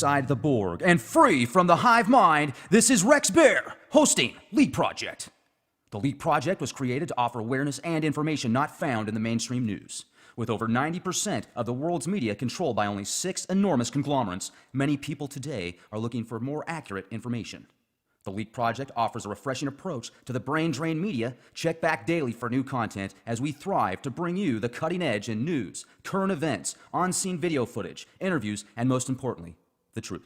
inside the Borg and free from the hive mind, this is Rex Bear hosting Leak Project. The Leak Project was created to offer awareness and information not found in the mainstream news. With over 90% of the world's media controlled by only 6 enormous conglomerates, many people today are looking for more accurate information. The Leak Project offers a refreshing approach to the brain-drained media. Check back daily for new content as we thrive to bring you the cutting edge in news, current events, on-scene video footage, interviews, and most importantly, the truth.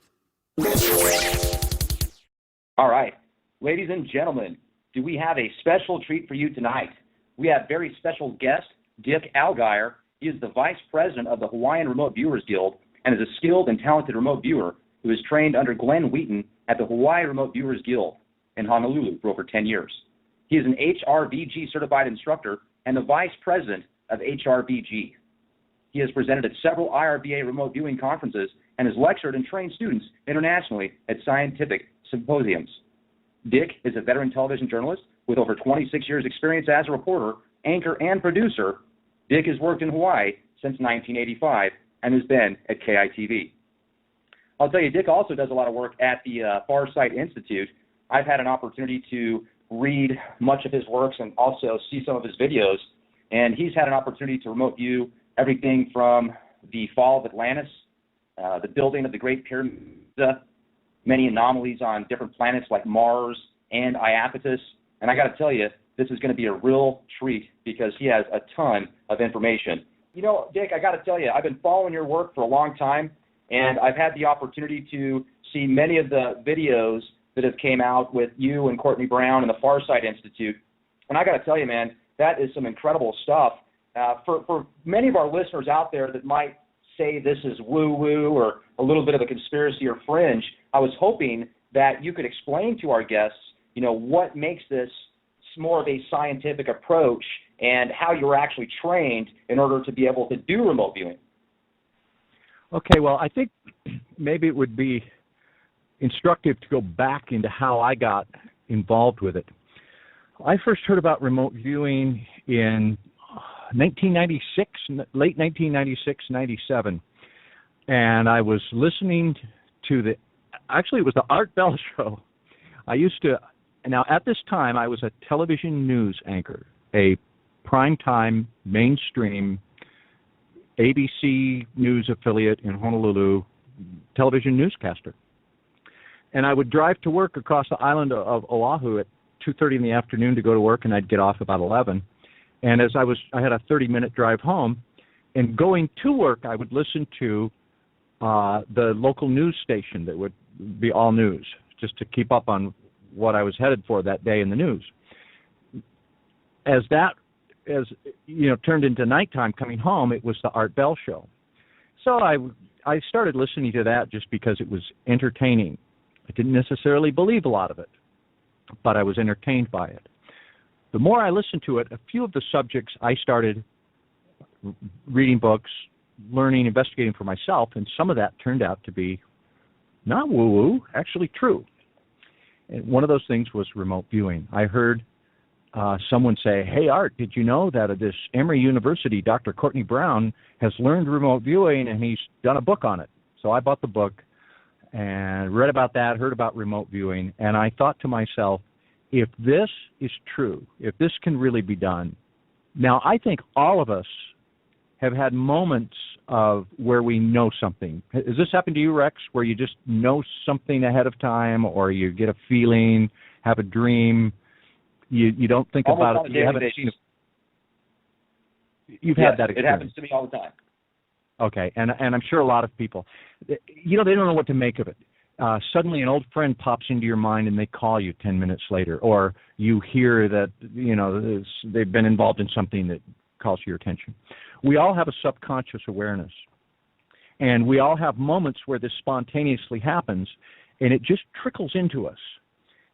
All right, ladies and gentlemen, do we have a special treat for you tonight? We have very special guest, Dick Allgire. He is the Vice President of the Hawaiian Remote Viewers Guild and is a skilled and talented remote viewer who is trained under Glenn Wheaton at the Hawaii Remote Viewers Guild in Honolulu for over 10 years. He is an HRVG certified instructor and the Vice President of HRVG. He has presented at several IRBA remote viewing conferences and has lectured and trained students internationally at scientific symposiums. Dick is a veteran television journalist with over 26 years' experience as a reporter, anchor, and producer. Dick has worked in Hawaii since 1985 and has been at KITV. I'll tell you, Dick also does a lot of work at the Farsight Institute. I've had an opportunity to read much of his works and also see some of his videos, and he's had an opportunity to remote view everything from the fall of Atlantis, the building of the Great Pyramid, many anomalies on different planets like Mars and Iapetus. And I got to tell you, this is going to be a real treat because he has a ton of information. You know, Dick, I got to tell you, I've been following your work for a long time, and I've had the opportunity to see many of the videos that have came out with you and Courtney Brown and the Farsight Institute. And I got to tell you, man, that is some incredible stuff. For many of our listeners out there that might say this is woo-woo or a little bit of a conspiracy or fringe, I was hoping that you could explain to our guests, you know, what makes this more of a scientific approach and how you're actually trained in order to be able to do remote viewing. Okay, well, I think maybe it would be instructive to go back into how I got involved with it. I first heard about remote viewing in 1996, late 1996, 97, and I was listening to actually it was the Art Bell show. Now at this time I was a television news anchor, a primetime mainstream ABC News affiliate in Honolulu television newscaster. And I would drive to work across the island of Oahu at 2:30 in the afternoon to go to work, and I'd get off about 11. And as I had a 30-minute drive home, and going to work, I would listen to the local news station that would be all news, just to keep up on what I was headed for that day in the news. As you know, turned into nighttime coming home, it was the Art Bell show. So I started listening to that just because it was entertaining. I didn't necessarily believe a lot of it, but I was entertained by it. The more I listened to it, a few of the subjects I started reading books, learning, investigating for myself, and some of that turned out to be not woo-woo, actually true. And one of those things was remote viewing. I heard someone say, "Hey, Art, did you know that at this Emory University, Dr. Courtney Brown has learned remote viewing and he's done a book on it?" So I bought the book and read about that, heard about remote viewing, and I thought to myself, if this is true, if this can really be done. Now, I think all of us have had moments of where we know something. Has this happened to you, Rex, where you just know something ahead of time, or you get a feeling, have a dream, you don't think about it, you haven't seen it? You've had that experience. It happens to me all the time. Okay, and I'm sure a lot of people, you know, they don't know what to make of it. Suddenly an old friend pops into your mind and they call you 10 minutes later, or you hear that, you know, they've been involved in something that calls your attention. We all have a subconscious awareness, and we all have moments where this spontaneously happens, and it just trickles into us.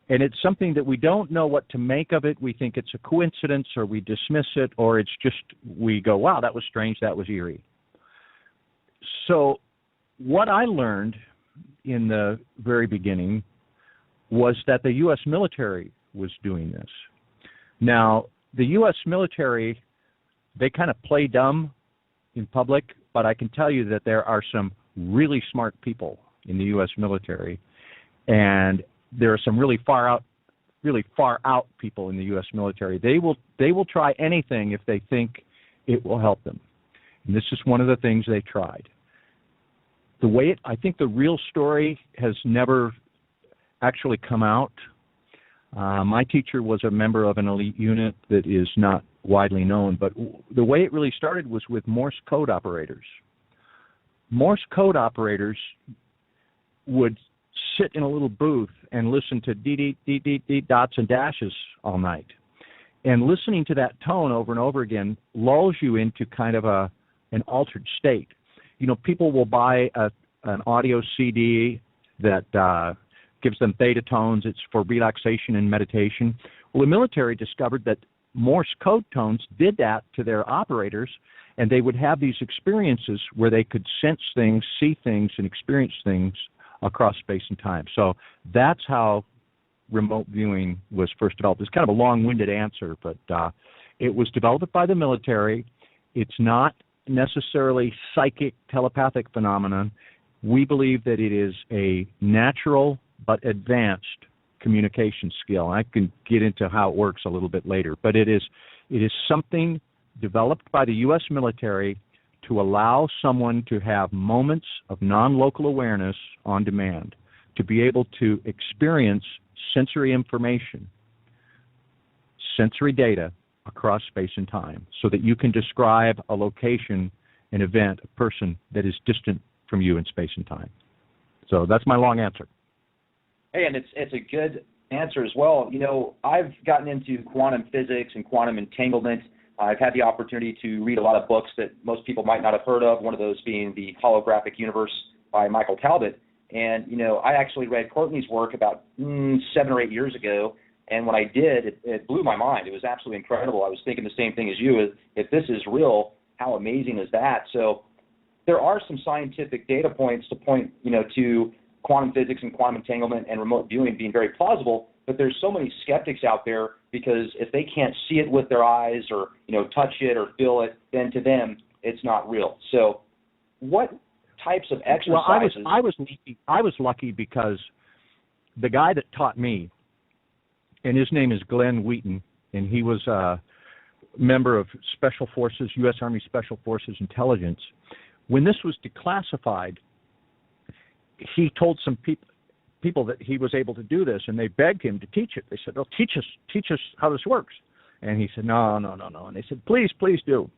And it's something that we don't know what to make of it. We think it's a coincidence, or we dismiss it, or it's just, we go, wow, that was strange, that was eerie. So what I learned in the very beginning was that the U.S. military was doing this. Now, the U.S. military, they kind of play dumb in public, but I can tell you that there are some really smart people in the U.S. military, and there are some really far out people in the U.S. military. They will try anything if they think it will help them. And this is one of the things they tried. I think the real story has never actually come out. My teacher was a member of an elite unit that is not widely known, but the way it really started was with Morse code operators. Morse code operators would sit in a little booth and listen to D, dots and dashes all night. And listening to that tone over and over again lulls you into kind of an altered state. You know, people will buy an audio CD that gives them theta tones. It's for relaxation and meditation. Well, the military discovered that Morse code tones did that to their operators, and they would have these experiences where they could sense things, see things, and experience things across space and time. So that's how remote viewing was first developed. It's kind of a long-winded answer, but it was developed by the military. It's not necessarily psychic, telepathic phenomenon. We believe that it is a natural but advanced communication skill. I can get into how it works a little bit later, but it is something developed by the U.S. military to allow someone to have moments of non-local awareness on demand, to be able to experience sensory information, sensory data across space and time, so that you can describe a location, an event, a person that is distant from you in space and time. So that's my long answer. Hey, and it's a good answer as well. You know, I've gotten into quantum physics and quantum entanglement. I've had the opportunity to read a lot of books that most people might not have heard of, one of those being The Holographic Universe by Michael Talbot. And, you know, I actually read Courtney's work about 7 or 8 years ago, and when I did, it blew my mind. It was absolutely incredible. I was thinking the same thing as you. If this is real, how amazing is that? So there are some scientific data points to point, you know, to quantum physics and quantum entanglement and remote viewing being very plausible, but there's so many skeptics out there because if they can't see it with their eyes or, you know, touch it or feel it, then to them it's not real. So what types of exercises? Well, I was lucky because the guy that taught me, and his name is Glenn Wheaton, and he was a member of Special Forces, U.S. Army Special Forces Intelligence. When this was declassified, he told some people that he was able to do this, and they begged him to teach it. They said, "Oh, teach us how this works." And he said, "No." And they said, "Please do."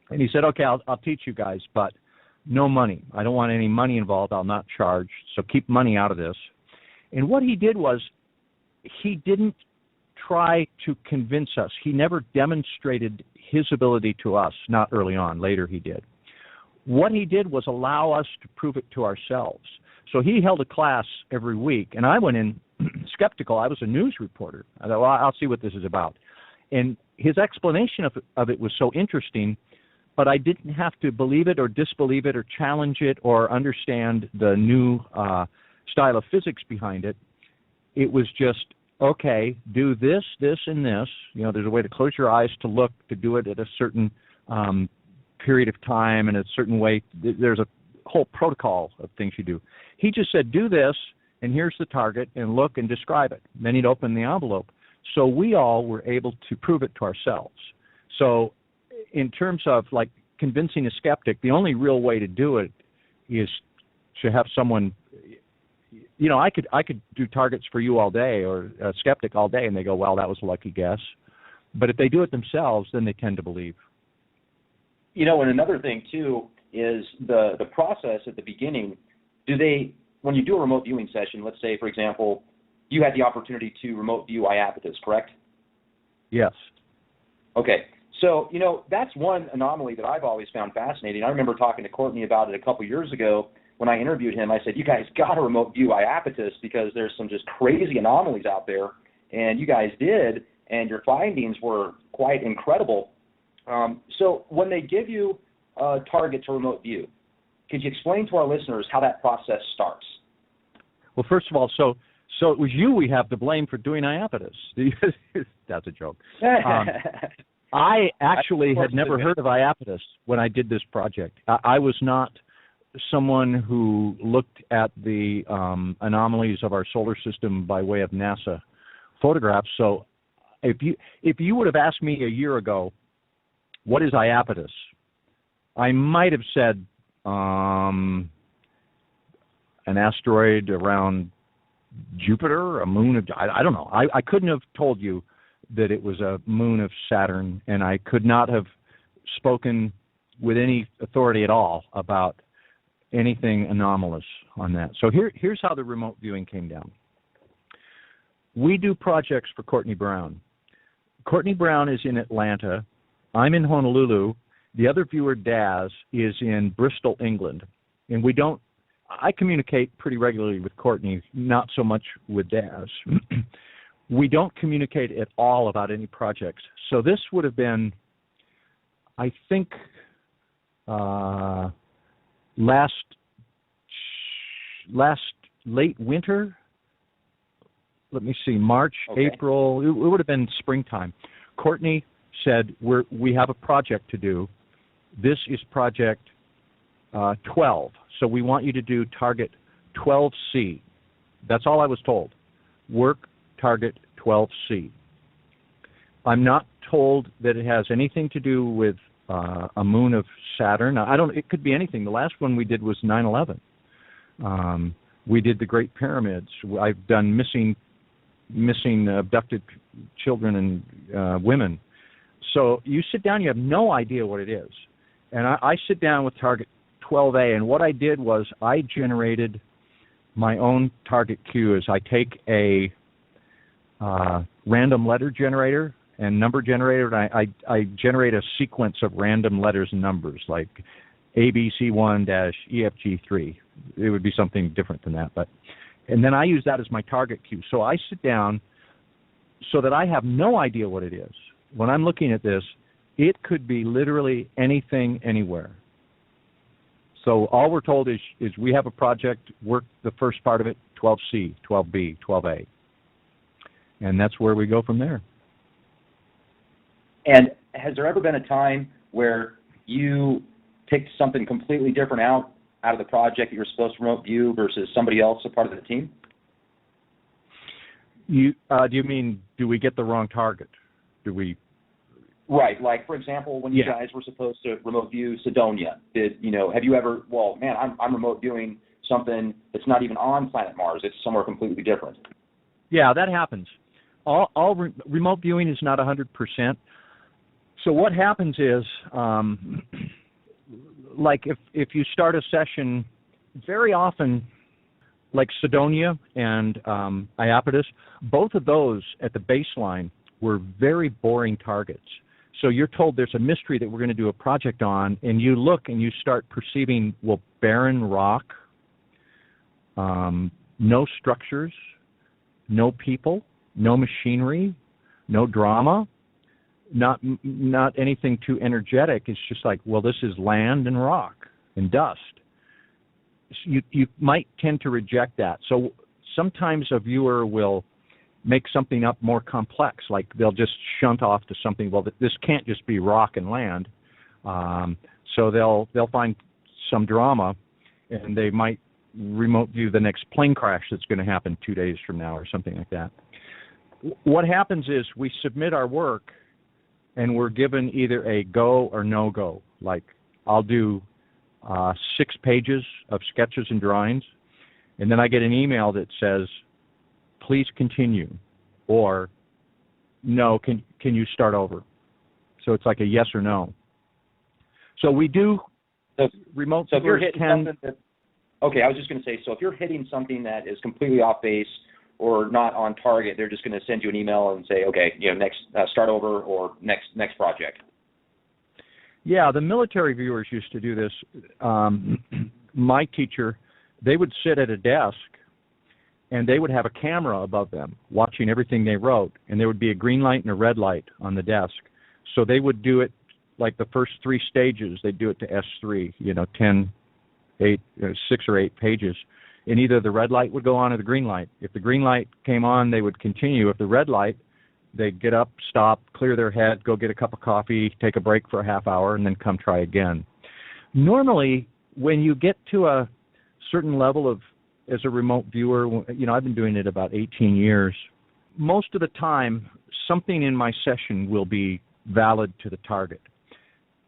And he said, "Okay, I'll teach you guys, but no money. I don't want any money involved. I'll not charge. So keep money out of this." And what he did was he didn't try to convince us. He never demonstrated his ability to us, not early on. Later he did. What he did was allow us to prove it to ourselves. So he held a class every week, and I went in skeptical. I was a news reporter. I thought, well, I'll see what this is about. And his explanation of it was so interesting, but I didn't have to believe it or disbelieve it or challenge it or understand the new style of physics behind it. It was just, okay, do this, this, and this. You know, there's a way to close your eyes to look, to do it at a certain period of time and a certain way. There's a whole protocol of things you do. He just said, do this, and here's the target, and look and describe it. Then he'd open the envelope. So we all were able to prove it to ourselves. So in terms of like convincing a skeptic, the only real way to do it is to have someone, you know, I could do targets for you all day or a skeptic all day, and they go, well, that was a lucky guess. But if they do it themselves, then they tend to believe. You know, and another thing, too, is the process at the beginning. When you do a remote viewing session, let's say, for example, you had the opportunity to remote view Iapetus, correct? Yes. Okay. So, you know, that's one anomaly that I've always found fascinating. I remember talking to Courtney about it a couple years ago when I interviewed him. I said, you guys got to remote view Iapetus because there's some just crazy anomalies out there. And you guys did, and your findings were quite incredible. So when they give you a target to remote view, could you explain to our listeners how that process starts? Well, first of all, so it was you we have to blame for doing Iapetus. That's a joke. I actually had never heard of Iapetus when I did this project. I was not someone who looked at the anomalies of our solar system by way of NASA photographs. So if you would have asked me a year ago, what is Iapetus, I might have said an asteroid around Jupiter, a moon of, I don't know. I couldn't have told you that it was a moon of Saturn, and I could not have spoken with any authority at all about anything anomalous on that. So here's how the remote viewing came down. We do projects for Courtney Brown. Courtney Brown is in Atlanta. I'm in Honolulu. The other viewer, Daz, is in Bristol, England. And I communicate pretty regularly with Courtney, not so much with Daz. We don't communicate at all about any projects. So this would have been, I think, last late winter. Let me see, March, Okay. April. It would have been springtime. Courtney said, we have a project to do. This is project 12. So we want you to do target 12C. That's all I was told. Work target 12C. I'm not told that it has anything to do with a moon of Saturn. It could be anything. The last one we did was 9/11. We did the Great Pyramids. I've done missing abducted children and women. So you sit down, you have no idea what it is. And I sit down with target 12A, and what I did was I generated my own target queue. I take a random letter generator and number generator, and I generate a sequence of random letters and numbers, like ABC1-EFG3. It would be something different than that, and then I use that as my target queue. So I sit down so that I have no idea what it is. When I'm looking at this, it could be literally anything, anywhere. So all we're told is we have a project, work the first part of it, 12C, 12B, 12A. And that's where we go from there. And has there ever been a time where you picked something completely different out of the project that you were supposed to remote view versus somebody else, a part of the team? Do you mean, do we get the wrong target? Do we? Right. Like, for example, when you guys were supposed to remote view Cydonia, have you ever, I'm remote viewing something that's not even on planet Mars. It's somewhere completely different. Yeah, that happens. All remote viewing is not 100%. So what happens is, like if you start a session, very often, like Cydonia and Iapetus, both of those at the baseline were very boring targets. So you're told there's a mystery that we're going to do a project on, and you look and you start perceiving, barren rock, no structures, no people, no machinery, no drama, not anything too energetic. It's just like, this is land and rock and dust. You might tend to reject that. So sometimes a viewer will make something up more complex, like they'll just shunt off to something, this can't just be rock and land. So they'll find some drama, and they might remote view the next plane crash that's going to happen 2 days from now or something like that. What happens is we submit our work, and we're given either a go or no go. Like, I'll do 6 pages of sketches and drawings, and then I get an email that says, please continue, or no, can you start over? So it's like a yes or no. So we do remote. So if you're hitting something that, okay, I was just going to say, so if you're hitting something that is completely off base or not on target, they're just going to send you an email and say, okay, next start over, or next project. Yeah, the military viewers used to do this. My teacher, they would sit at a desk, and they would have a camera above them watching everything they wrote, and there would be a green light and a red light on the desk. So they would do it like the first 3 stages. They'd do it to S3, 6 or 8 pages. And either the red light would go on or the green light. If the green light came on, they would continue. If the red light, they'd get up, stop, clear their head, go get a cup of coffee, take a break for a half hour, and then come try again. Normally, when you get to a certain level of, as a remote viewer, I've been doing it about 18 years. Most of the time, something in my session will be valid to the target.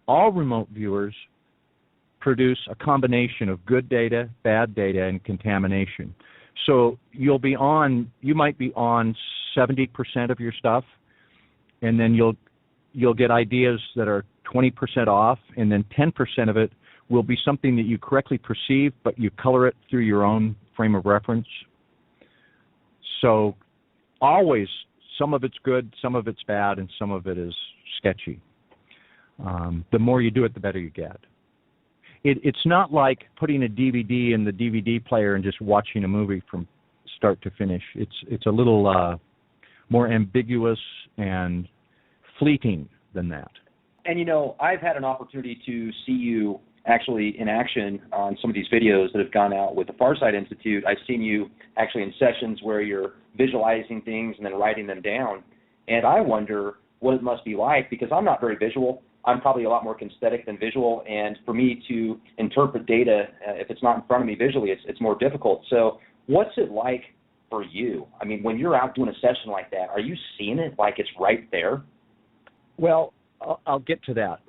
All remote viewers produce a combination of good data, bad data, and contamination. So you might be on 70% of your stuff, and then you'll get ideas that are 20% off, and then 10% of it will be something that you correctly perceive, but you color it through your own frame of reference. So always, some of it's good, some of it's bad, and some of it is sketchy. The more you do it, the better you get. It's not like putting a DVD in the DVD player and just watching a movie from start to finish. It's a little more ambiguous and fleeting than that. And I've had an opportunity to see you actually in action on some of these videos that have gone out with the Farsight Institute. I've seen you actually in sessions where you're visualizing things and then writing them down. And I wonder what it must be like, because I'm not very visual. I'm probably a lot more kinesthetic than visual, and for me to interpret data, if it's not in front of me visually, it's more difficult. So what's it like for you? I mean, when you're out doing a session like that, are you seeing it like it's right there? Well, I'll get to that.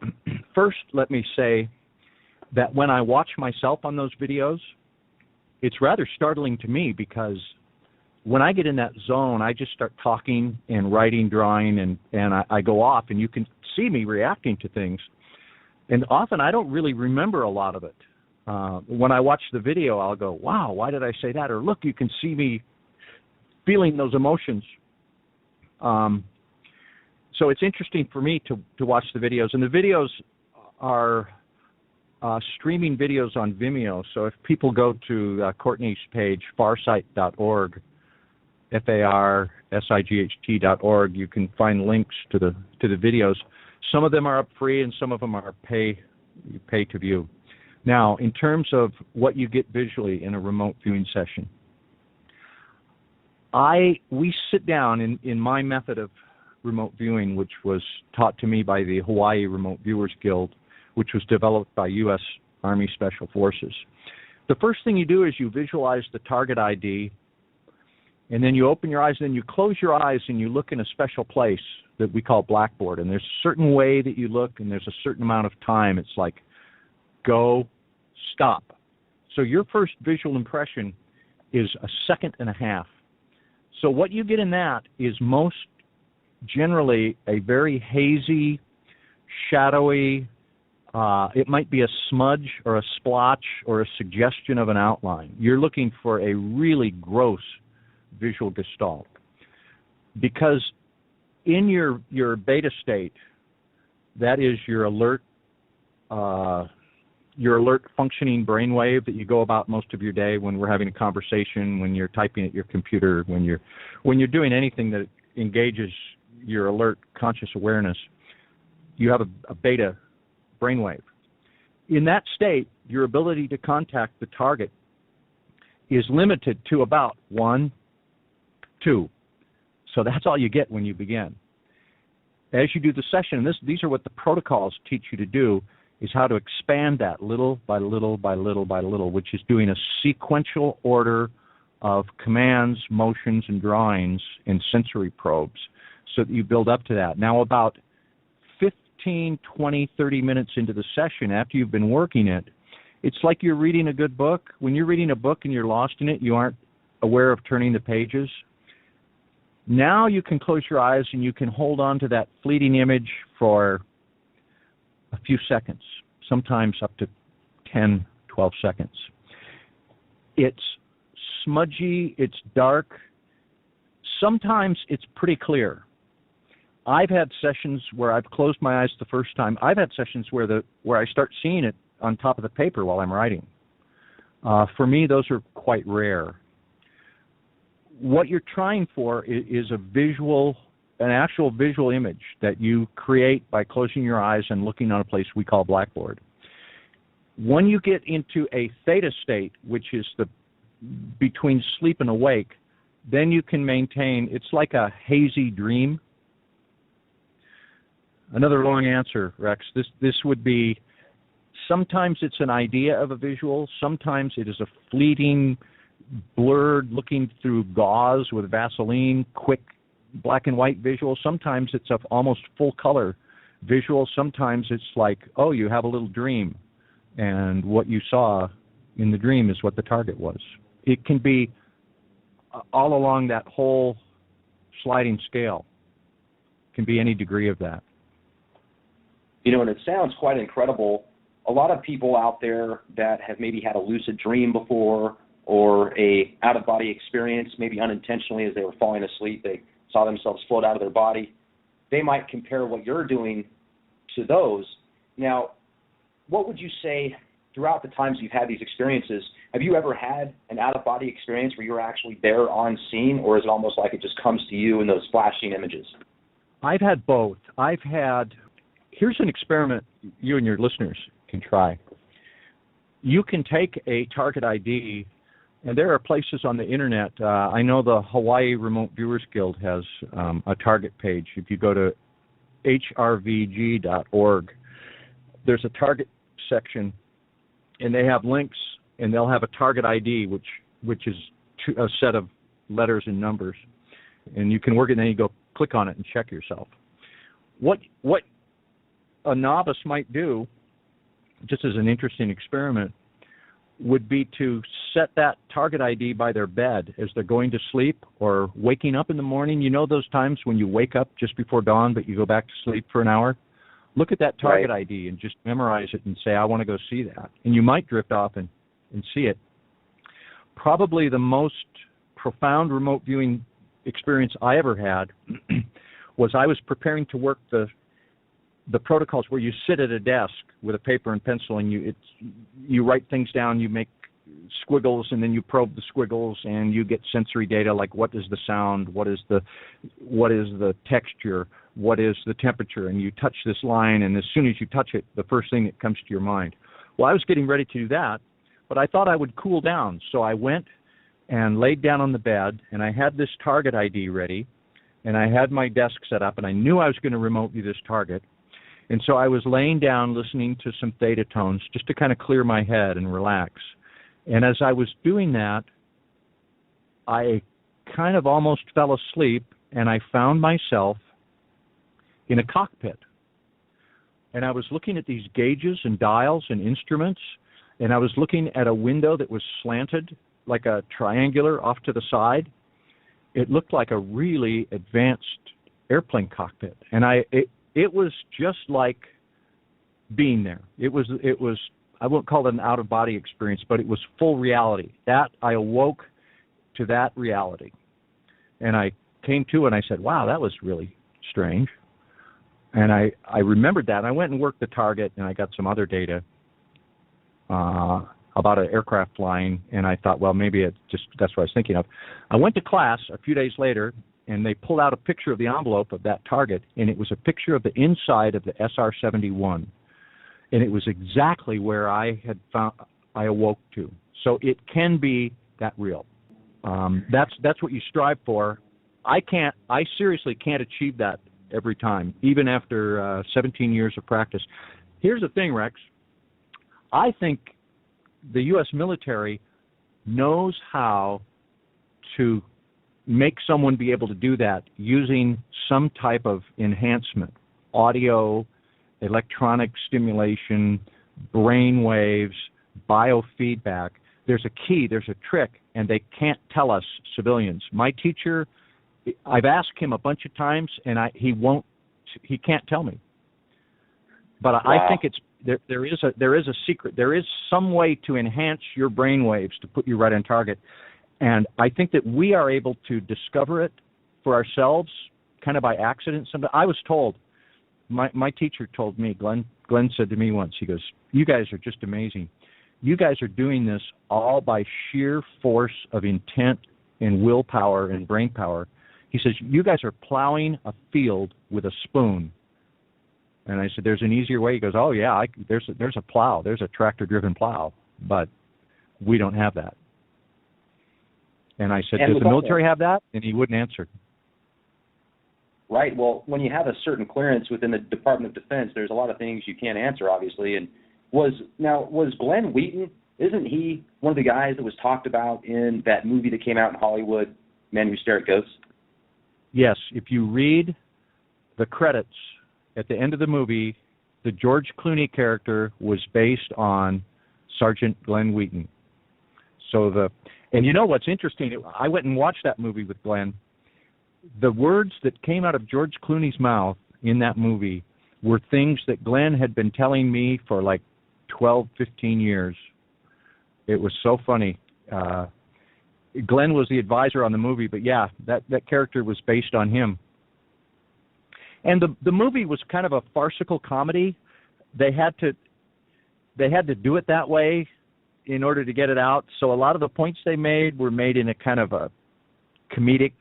First, let me say that when I watch myself on those videos, it's rather startling to me, because when I get in that zone, I just start talking and writing, drawing, and I go off, and you can see me reacting to things. And often I don't really remember a lot of it. When I watch the video, I'll go, wow, why did I say that? Or look, you can see me feeling those emotions. So it's interesting for me to watch the videos. And the videos are streaming videos on Vimeo. So if people go to Courtney's page, farsight.org, FARSIGHT.org, you can find links to the videos. Some of them are up free, and some of them are you pay to view. Now, in terms of what you get visually in a remote viewing session, we sit down in my method of remote viewing, which was taught to me by the Hawaii Remote Viewers Guild, which was developed by U.S. Army Special Forces. The first thing you do is you visualize the target ID, and then you open your eyes, and then you close your eyes, and you look in a special place that we call Blackboard. And there's a certain way that you look, and there's a certain amount of time. It's like, go, stop. So your first visual impression is a second and a half. So what you get in that is most generally a very hazy, shadowy, it might be a smudge or a splotch or a suggestion of an outline. You're looking for a really gross visual gestalt. Because in your beta state, that is your alert functioning brainwave that you go about most of your day when we're having a conversation, when you're typing at your computer, when you're doing anything that engages your alert conscious awareness, you have a beta brainwave. In that state, your ability to contact the target is limited to about 1, 2. So that's all you get when you begin. As you do the session, these are what the protocols teach you to do, is how to expand that little by little by little by little, which is doing a sequential order of commands, motions, and drawings and sensory probes so that you build up to that. Now, about 15, 20, 30 minutes into the session, after you've been working it, it's like you're reading a good book. When you're reading a book and you're lost in it, you aren't aware of turning the pages. Now you can close your eyes and you can hold on to that fleeting image for a few seconds, sometimes up to 10, 12 seconds. It's smudgy, it's dark. Sometimes it's pretty clear. I've had sessions where I've closed my eyes the first time. I've had sessions where I start seeing it on top of the paper while I'm writing. For me, those are quite rare. What you're trying for is an actual visual image that you create by closing your eyes and looking on a place we call Blackboard. When you get into a theta state, which is between sleep and awake, then you can maintain, it's like a hazy dream. Another long answer, Rex. This would be sometimes it's an idea of a visual. Sometimes it is a fleeting, blurred, looking through gauze with Vaseline, quick black and white visual. Sometimes it's a almost full color visual. Sometimes it's like, oh, you have a little dream, and what you saw in the dream is what the target was. It can be all along that whole sliding scale. It can be any degree of that. You know, and it sounds quite incredible. A lot of people out there that have maybe had a lucid dream before or a out-of-body experience, maybe unintentionally as they were falling asleep, they saw themselves float out of their body. They might compare what you're doing to those. Now, what would you say throughout the times you've had these experiences, have you ever had an out-of-body experience where you're actually there on scene, or is it almost like it just comes to you in those flashing images? I've had both. Here's an experiment you and your listeners can try. You can take a target ID, and there are places on the internet. I know the Hawaii Remote Viewers Guild has a target page. If you go to hrvg.org, there's a target section, and they have links, and they'll have a target ID, which is a set of letters and numbers, and you can work it, and then you go click on it and check yourself. What a novice might do, just as an interesting experiment, would be to set that target ID by their bed as they're going to sleep or waking up in the morning. You know those times when you wake up just before dawn, but you go back to sleep for an hour? Look at that target ID and just memorize it and say, I want to go see that. And you might drift off and see it. Probably the most profound remote viewing experience I ever had was I was preparing to work the protocols where you sit at a desk with a paper and pencil, and you write things down, you make squiggles, and then you probe the squiggles, and you get sensory data like what is the sound, what is the texture, what is the temperature, and you touch this line, and as soon as you touch it, the first thing that comes to your mind. Well, I was getting ready to do that, but I thought I would cool down, so I went and laid down on the bed, and I had this target ID ready, and I had my desk set up, and I knew I was going to remote view this target. And so I was laying down listening to some theta tones just to kind of clear my head and relax. And as I was doing that, I kind of almost fell asleep, and I found myself in a cockpit. And I was looking at these gauges and dials and instruments, and I was looking at a window that was slanted, like a triangular off to the side. It looked like a really advanced airplane cockpit. And it was just like being there. It was. I won't call it an out-of-body experience, but it was full reality. That I awoke to that reality, and I came to and I said, "Wow, that was really strange." And I remembered that. And I went and worked the target, and I got some other data about an aircraft flying, and I thought, well, maybe that's what I was thinking of. I went to class a few days later, and they pulled out a picture of the envelope of that target, and it was a picture of the inside of the SR-71, and it was exactly where I awoke to. So it can be that real. That's what you strive for. I seriously can't achieve that every time, even after 17 years of practice. Here's the thing, Rex. I think the U.S. military knows how to make someone be able to do that using some type of enhancement, audio, electronic stimulation, brain waves, biofeedback. There's a key, there's a trick, and they can't tell us civilians. My teacher, I've asked him a bunch of times, and he can't tell me. But wow. I think there is a secret. There is some way to enhance your brain waves to put you right on target. And I think that we are able to discover it for ourselves kind of by accident. I was told, my teacher told me, Glenn said to me once, he goes, "You guys are just amazing. You guys are doing this all by sheer force of intent and willpower and brain power." He says, "You guys are plowing a field with a spoon." And I said, "There's an easier way." He goes, "Oh, yeah, there's a plow. There's a tractor-driven plow, but we don't have that." And I said, "Does the military have that?" And he wouldn't answer. Right. Well, when you have a certain clearance within the Department of Defense, there's a lot of things you can't answer, obviously, and Was Glenn Wheaton, isn't he one of the guys that was talked about in that movie that came out in Hollywood, Men Who Stare at Ghosts? Yes, if you read the credits at the end of the movie, the George Clooney character was based on Sergeant Glenn Wheaton. And you know what's interesting? I went and watched that movie with Glenn. The words that came out of George Clooney's mouth in that movie were things that Glenn had been telling me for like 12, 15 years. It was so funny. Glenn was the advisor on the movie, but yeah, that character was based on him. And the movie was kind of a farcical comedy. They had to do it that way in order to get it out. So a lot of the points they made were made in a kind of a comedic,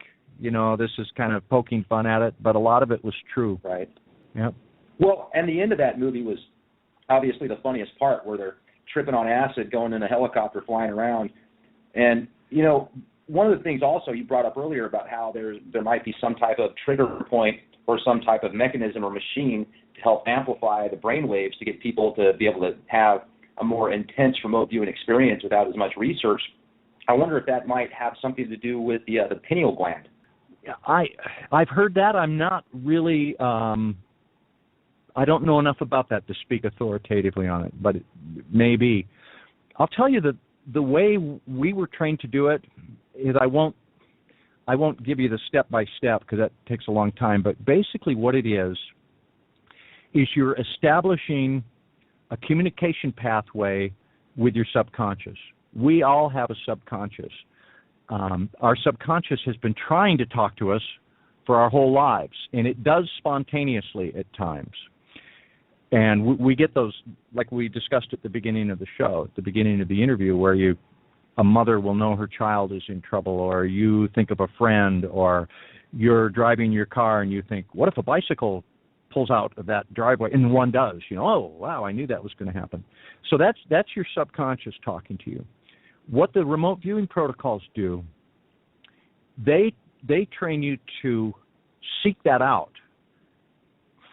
this is kind of poking fun at it, but a lot of it was true. Right. Yep. Well, and the end of that movie was obviously the funniest part, where they're tripping on acid, going in a helicopter, flying around. And, one of the things also you brought up earlier about how there might be some type of trigger point or some type of mechanism or machine to help amplify the brain waves to get people to be able to have a more intense remote viewing experience without as much research. I wonder if that might have something to do with the pineal gland. I've heard that. I'm not really I don't know enough about that to speak authoritatively on it, but it may be. I'll tell you that the way we were trained to do it is I won't give you the step by step because that takes a long time, but basically what it is you're establishing a communication pathway with your subconscious. We all have a subconscious. Our subconscious has been trying to talk to us for our whole lives, and it does spontaneously at times. And we get those, like we discussed at the beginning of the show, at the beginning of the interview, where a mother will know her child is in trouble, or you think of a friend, or you're driving your car and you think, what if a bicycle pulls out of that driveway? And one does. Oh, wow, I knew that was going to happen. So that's your subconscious talking to you. What the remote viewing protocols do, they train you to seek that out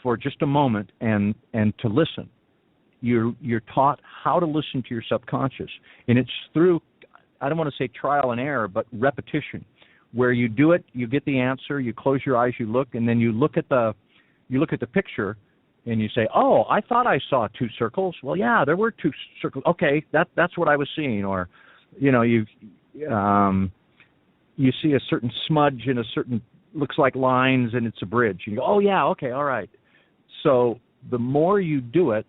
for just a moment and to listen. You're taught how to listen to your subconscious, and it's through, I don't want to say trial and error, but repetition, where you do it, you get the answer, you close your eyes, you look, and then you look at the picture, and you say, oh, I thought I saw two circles. Well, yeah, there were two circles. Okay, that's what I was seeing. Or, you see a certain smudge in a certain, looks like lines, and it's a bridge. You go, oh, yeah, okay, all right. So the more you do it,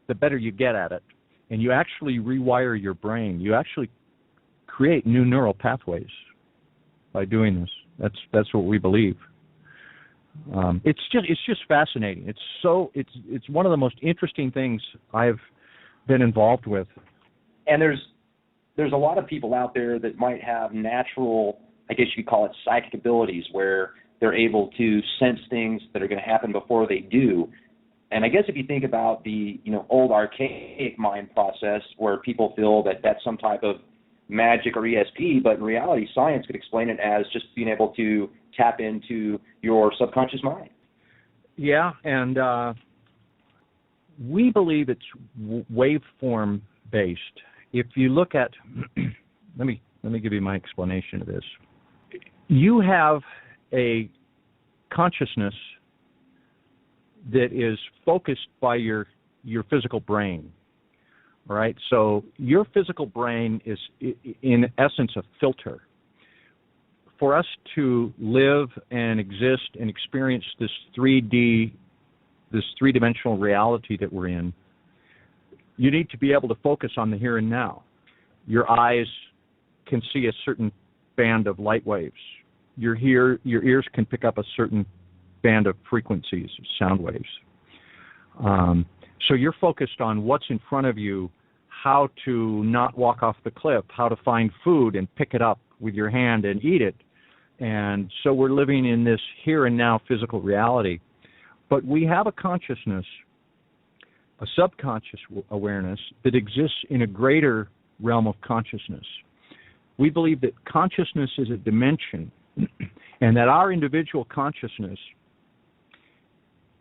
the better you get at it. And you actually rewire your brain. You actually create new neural pathways by doing this. That's what we believe. It's just fascinating. It's one of the most interesting things I've been involved with. And there's a lot of people out there that might have natural, I guess you could call it psychic abilities, where they're able to sense things that are going to happen before they do. And I guess if you think about the old archaic mind process, where people feel that that's some type of magic or ESP, but in reality, science could explain it as just being able to tap into your subconscious mind. Yeah, and we believe it's waveform based. If you look at, let me give you my explanation of this. You have a consciousness that is focused by your physical brain, all right? So your physical brain is, in essence, a filter. For us to live and exist and experience this 3D, this three-dimensional reality that we're in, you need to be able to focus on the here and now. Your eyes can see a certain band of light waves. Your ears can pick up a certain band of frequencies, sound waves. So you're focused on what's in front of you, how to not walk off the cliff, how to find food and pick it up with your hand and eat it. And so we're living in this here and now physical reality. But we have a consciousness, a subconscious awareness that exists in a greater realm of consciousness. We believe that consciousness is a dimension and that our individual consciousness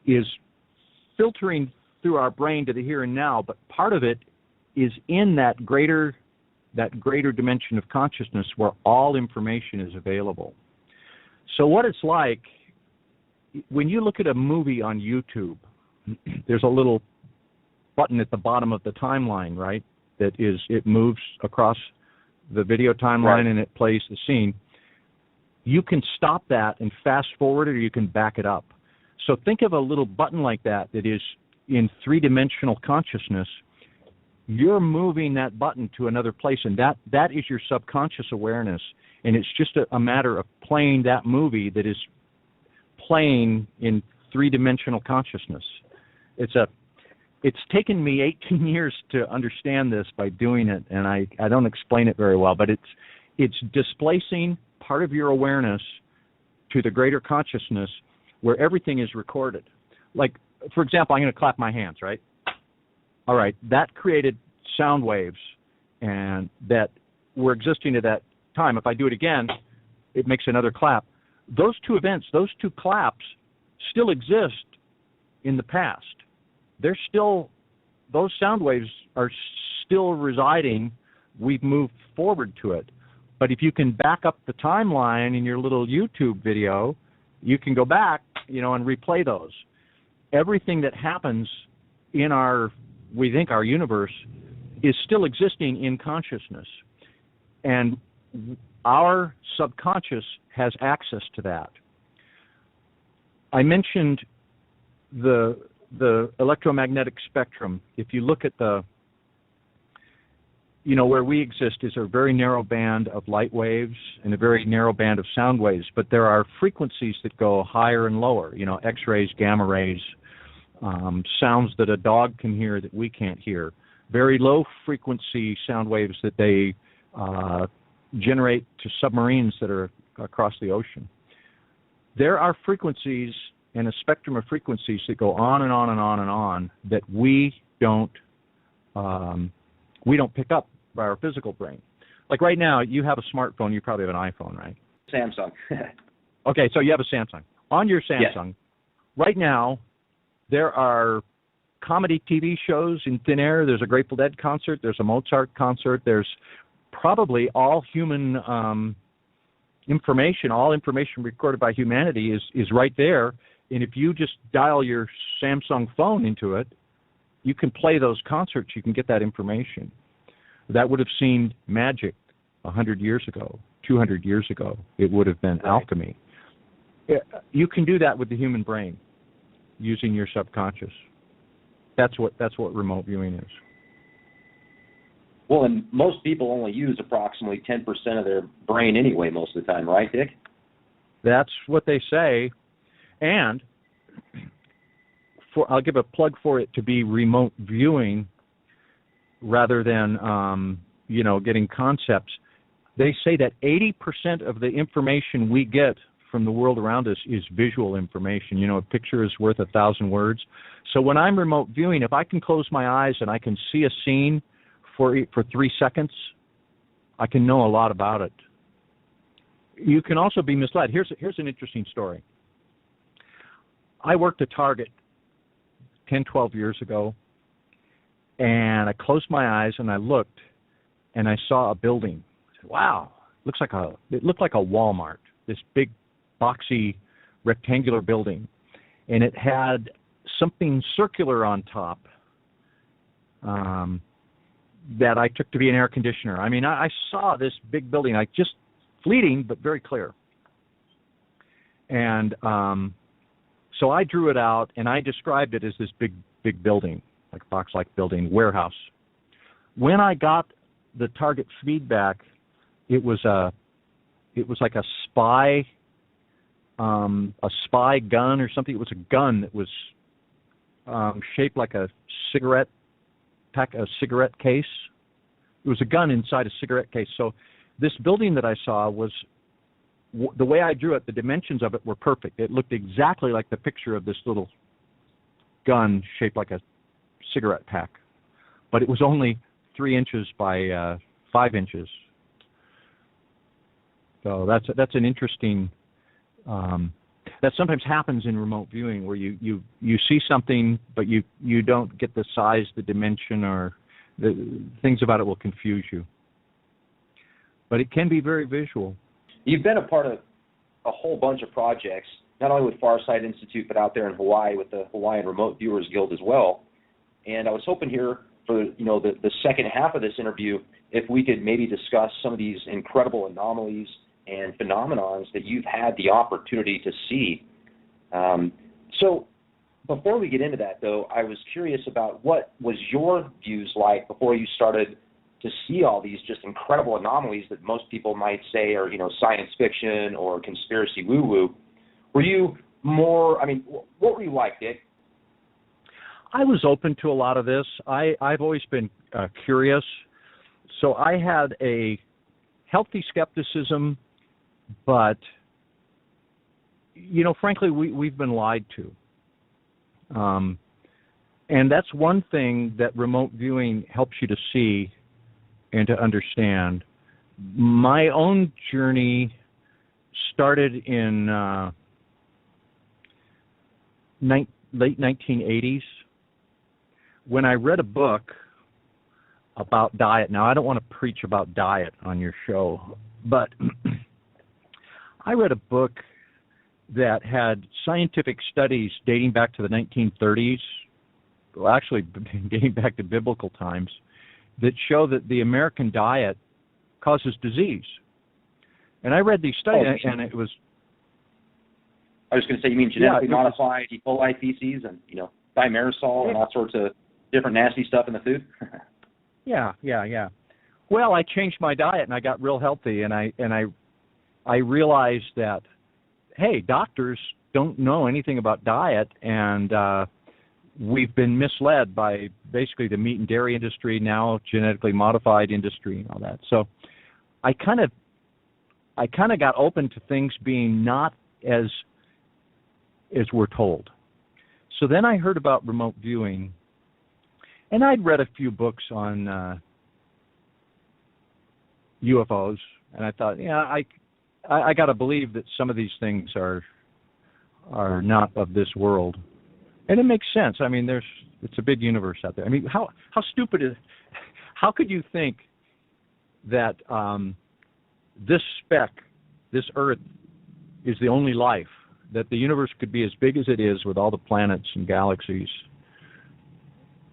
is filtering through our brain to the here and now, but part of it is in that greater dimension of consciousness where all information is available. So what it's like, when you look at a movie on YouTube, there's a little button at the bottom of the timeline, right? It moves across the video timeline, right, and it plays the scene. You can stop that and fast forward it, or you can back it up. So think of a little button like that is in three-dimensional consciousness. You're moving that button to another place, and that is your subconscious awareness. And it's just a matter of playing that movie that is playing in three-dimensional consciousness. It's taken me 18 years to understand this by doing it, and I don't explain it very well, but it's displacing part of your awareness to the greater consciousness where everything is recorded. Like, for example, I'm going to clap my hands, right? All right, that created sound waves and that were existing at that time. If I do it again, it makes another clap. Those two events, those two claps, still exist in the past. Those sound waves are still residing. We've moved forward to it. But if you can back up the timeline in your little YouTube video, you can go back, and replay those. Everything that happens in our universe is still existing in consciousness. And our subconscious has access to that. I mentioned the electromagnetic spectrum. If you look at where we exist is a very narrow band of light waves and a very narrow band of sound waves, but there are frequencies that go higher and lower, X-rays, gamma rays, sounds that a dog can hear that we can't hear, very low frequency sound waves that they generate to submarines that are across the ocean. There are frequencies and a spectrum of frequencies that go on and on and on and on that we don't pick up by our physical brain. Like right now, you have a smartphone. You probably have an iPhone, right? Samsung. Okay, so you have a Samsung. On your Samsung, yes, right now, there are comedy TV shows in thin air. There's a Grateful Dead concert. There's a Mozart concert. There's probably all human information, all information recorded by humanity is right there. And if you just dial your Samsung phone into it, you can play those concerts. You can get that information. That would have seemed magic 100 years ago, 200 years ago. It would have been alchemy. You can do that with the human brain using your subconscious. That's what remote viewing is. Well, and most people only use approximately 10% of their brain anyway most of the time, right, Dick? That's what they say. And I'll give a plug for it to be remote viewing rather than, getting concepts. They say that 80% of the information we get from the world around us is visual information. A picture is worth 1,000 words. So when I'm remote viewing, if I can close my eyes and I can see a scene for 3 seconds, I can know a lot about it. You can also be misled. Here's an interesting story. I worked at Target 10, 12 years ago, and I closed my eyes and I looked, and I saw a building. I said, wow, it looked like a Walmart, this big, boxy, rectangular building. And it had something circular on top that I took to be an air conditioner. I mean, I saw this big building, just fleeting, but very clear. And so I drew it out, and I described it as this big building, like box-like building, warehouse. When I got the Target feedback, it was like a spy gun or something. It was a gun that was shaped like a cigarette case. It was a gun inside a cigarette case. So this building that I saw was, the way I drew it, the dimensions of it were perfect. It looked exactly like the picture of this little gun shaped like a cigarette pack. But it was only 3 inches by 5 inches. So that's an interesting. that sometimes happens in remote viewing, where you see something, but you don't get the size, the dimension, or the things about it will confuse you. But it can be very visual. You've been a part of a whole bunch of projects, not only with Farsight Institute, but out there in Hawaii with the Hawaiian Remote Viewers Guild as well. And I was hoping here for the second half of this interview, if we could maybe discuss some of these incredible anomalies and phenomenons that you've had the opportunity to see. So before we get into that, though, I was curious about what was your views like before you started to see all these just incredible anomalies that most people might say are, science fiction or conspiracy woo-woo. Were you more, what were you like, Dick? I was open to a lot of this. I've always been curious. So I had a healthy skepticism, but, frankly, we've been lied to. And that's one thing that remote viewing helps you to see and to understand. My own journey started in late 1980s when I read a book about diet. Now, I don't want to preach about diet on your show, but I read a book that had scientific studies dating back to the 1930s, well, actually dating back to biblical times, that show that the American diet causes disease. And I read these studies, and it was... I was going to say, you mean genetically modified E. coli feces and, thimerosal and all sorts of different nasty stuff in the food? Yeah. Well, I changed my diet, and I got real healthy, and I realized that, hey, doctors don't know anything about diet, and we've been misled by basically the meat and dairy industry, now genetically modified industry and all that. So I kind of got open to things being not as we're told. So then I heard about remote viewing, and I'd read a few books on UFOs, and I thought, I got to believe that some of these things are not of this world. And it makes sense. It's a big universe out there. How stupid is... How could you think that this speck, this Earth, is the only life, that the universe could be as big as it is with all the planets and galaxies?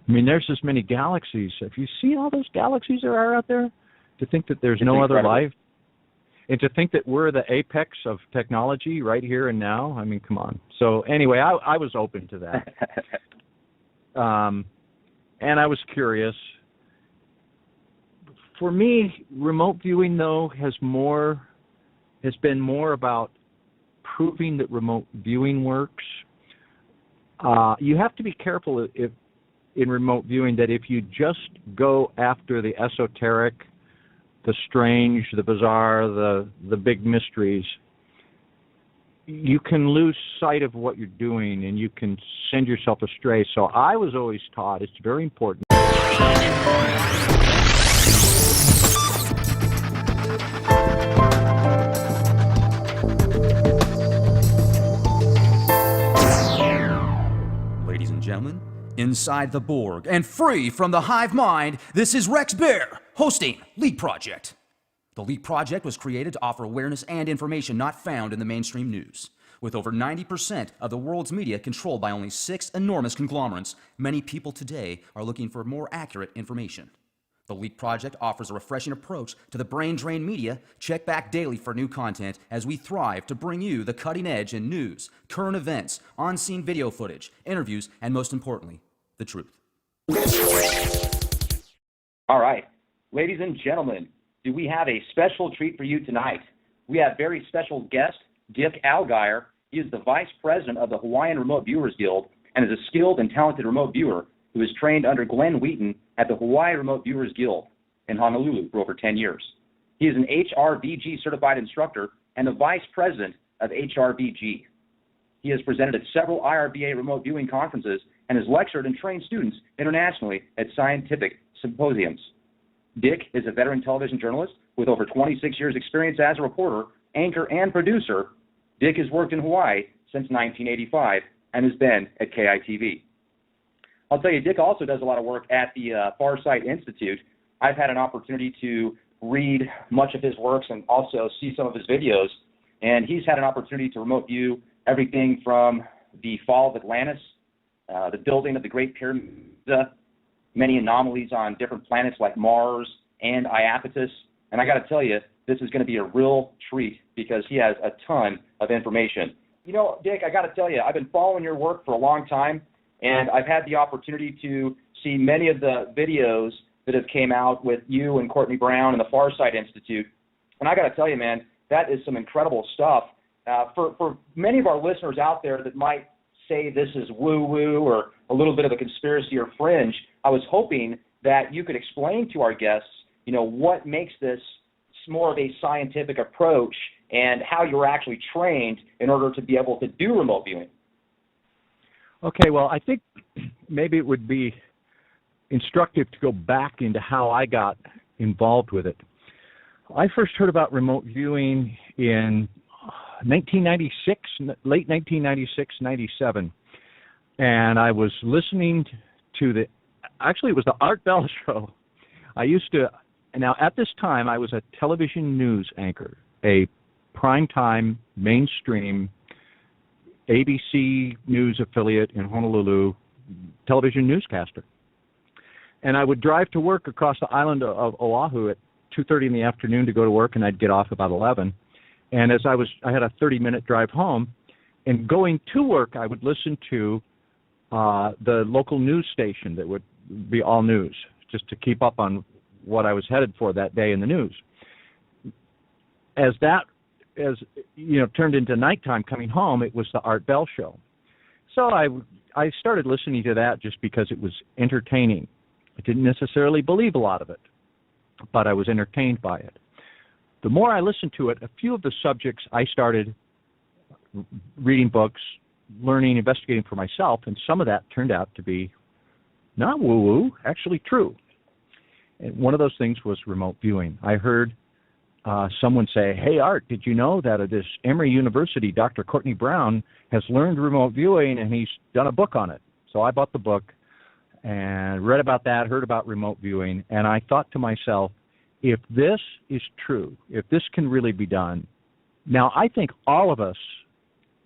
There's this many galaxies. Have you seen all those galaxies there are out there? To think that there's no other life, and to think that we're the apex of technology right here and now, come on. So anyway, I was open to that. And I was curious. For me, remote viewing, though, has been more about proving that remote viewing works. You have to be careful in remote viewing that if you just go after the esoteric, the strange, the bizarre, the big mysteries, you can lose sight of what you're doing and you can send yourself astray. So I was always taught it's very important. Ladies and gentlemen, inside the Borg and free from the hive mind, this is Rex Bear, hosting Leak Project. The Leak Project was created to offer awareness and information not found in the mainstream news. With over 90% of the world's media controlled by only 6 enormous conglomerates, many people today are looking for more accurate information. The Leak Project offers a refreshing approach to the brain drain media. Check back daily for new content as we thrive to bring you the cutting edge in news, current events, on-scene video footage, interviews, and most importantly, the truth. All right. Ladies and gentlemen, do we have a special treat for you tonight? We have very special guest, Dick Allgire. He is the Vice President of the Hawaiian Remote Viewers Guild and is a skilled and talented remote viewer who is trained under Glenn Wheaton at the Hawaii Remote Viewers Guild in Honolulu for over 10 years. He is an HRVG certified instructor and the Vice President of HRVG. He has presented at several IRBA remote viewing conferences and has lectured and trained students internationally at scientific symposiums. Dick is a veteran television journalist with over 26 years' experience as a reporter, anchor, and producer. Dick has worked in Hawaii since 1985 and has been at KITV. I'll tell you, Dick also does a lot of work at the Farsight Institute. I've had an opportunity to read much of his works and also see some of his videos, and he's had an opportunity to remote view everything from the fall of Atlantis, the building of the Great Pyramid, many anomalies on different planets like Mars and Iapetus. And I got to tell you, this is going to be a real treat because he has a ton of information. You know, Dick, I got to tell you, I've been following your work for a long time, and I've had the opportunity to see many of the videos that have came out with you and Courtney Brown and the Farsight Institute. And I got to tell you, man, that is some incredible stuff. For many of our listeners out there that might say this is woo-woo or a little bit of a conspiracy or fringe, I was hoping that you could explain to our guests, you know, what makes this more of a scientific approach and how you're actually trained in order to be able to do remote viewing. Okay, well, I think maybe it would be instructive to go back into how I got involved with it. I first heard about remote viewing in 1996, late 1996, 97, and I was listening to actually it was the Art Bell show. Now at this time I was a television news anchor, a primetime mainstream ABC News affiliate in Honolulu television newscaster. And I would drive to work across the island of Oahu at 2:30 in the afternoon to go to work, and I'd get off about 11. And as I had a 30-minute drive home, and going to work, I would listen to the local news station that would be all news, just to keep up on what I was headed for that day in the news. As turned into nighttime coming home, it was the Art Bell show. So I started listening to that just because it was entertaining. I didn't necessarily believe a lot of it, but I was entertained by it. The more I listened to it, a few of the subjects I started reading books, learning, investigating for myself, and some of that turned out to be not woo-woo, actually true. And one of those things was remote viewing. I heard someone say, "Hey, Art, did you know that at this Emory University, Dr. Courtney Brown has learned remote viewing and he's done a book on it?" So I bought the book and read about that, heard about remote viewing, and I thought to myself, if this is true, if this can really be done. Now, I think all of us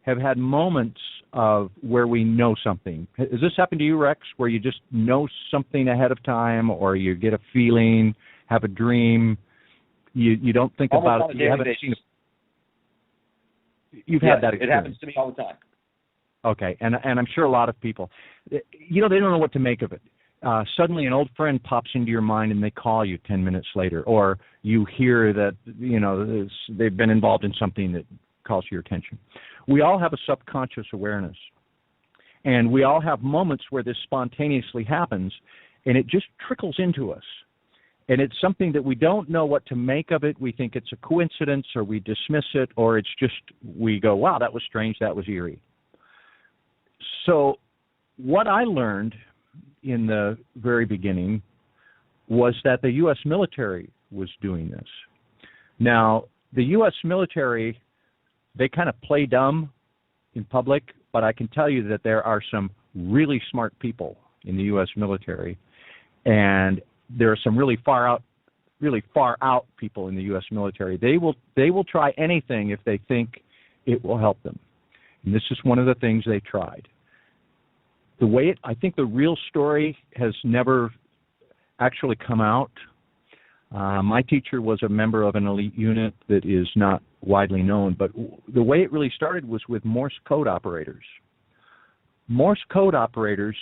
have had moments of where we know something. Has this happened to you, Rex, where you just know something ahead of time, or you get a feeling, have a dream, you don't think almost about it, you haven't seen it? You've yes, had that experience. It happens to me all the time. Okay, and I'm sure a lot of people, they don't know what to make of it. Suddenly an old friend pops into your mind and they call you 10 minutes later, or you hear that, they've been involved in something that calls your attention. We all have a subconscious awareness, and we all have moments where this spontaneously happens, and it just trickles into us. And it's something that we don't know what to make of it. We think it's a coincidence, or we dismiss it, or it's just, we go, wow, that was strange, that was eerie. So what I learned in the very beginning was that the U.S. military was doing this. Now, the U.S. military, they kind of play dumb in public, but I can tell you that there are some really smart people in the U.S. military, and there are some really far out people in the U.S. military. They will try anything if they think it will help them. And this is one of the things they tried. I think the real story has never actually come out. My teacher was a member of an elite unit that is not widely known, but the way it really started was with Morse code operators. Morse code operators